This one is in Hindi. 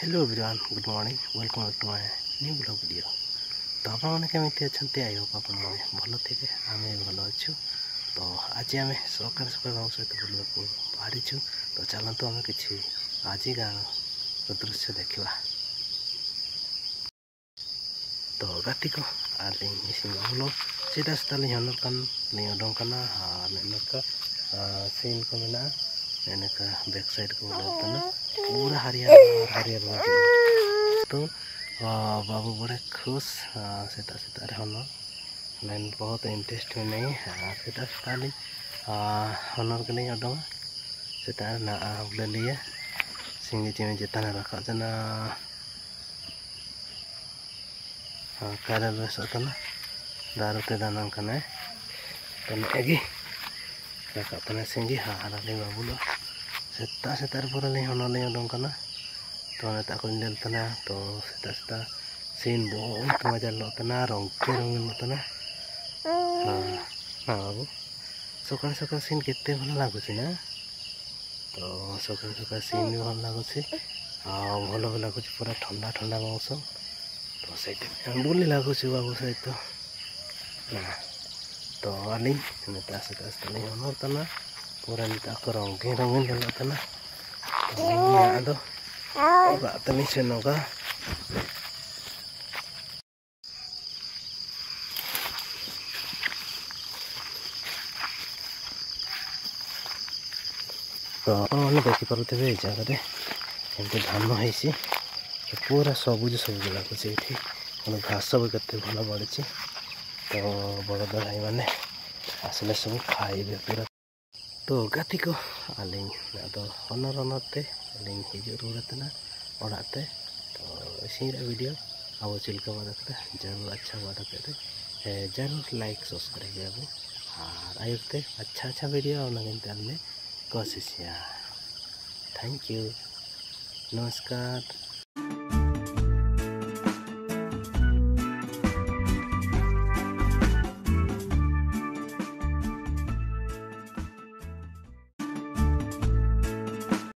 Hello everyone, good morning, welcome back to my new blog video. तो आपने केमी अच्छा आई होप आपने भल थे आम भल अच्छु। तो आज आम सकाल सकाल बाबू सहित बुलवा बाहरी तो चलतु आम कि आज गाँव दृश्य देखा। तो गाती को आलिंग बाबू सीधा सीधा हनर उडोंकना नका सीन को मेना नका बैक साइड को बोलना पूरा हरियर हरियर तो बाबू बड़े खुश सेता सेता हनर लाइन बहुत इंटरेस्ट में नहीं सेता सेता ली हनर के लिए उडोंगा सेता ना बोले लिए सिंगी चेमे चेतान रखा जना कारल बेसना दारुते दाना कना तो नेगी रखा सिंगी हाराली बाबू सेता सेतार पूरा हनर उडोंकना तो नेता को तना तो सेता सेता सीन बहुत मजा लोतना रंगे रंगीन लोतना। हाँ बाबू सकाल सकाल सीन केते भल लगुच ना। तो सकाल सकाल सीन भी भल लगुच भल भी लगुच पूरा ठंडा ठंडा मौसम। तो से बुली लगुच बाबू सहित तो आली नेता सेता सेता हनर तना पूरा नेता को रंगे रंगीन लोतना। तो तनी से नौका तो मैंने देखिपे जगह एमती धान होती पूरा सबुज सबुज लगुच ये घास भी कते भल बढ़ी। तो बड़द भाई मैंने आसले सब खाइबे पूरा। तो गाती को आलिंग तो हनर हनरते आलिंग हिजू रुआतना ओडाते तो इसी वीडियो अब चिल्का बादा जरूर अच्छा बादा जरूर लाइक सब्सक्राइब अब और आयुते अच्छा अच्छा वीडियो आने कोशिश। थैंक यू, नमस्कार।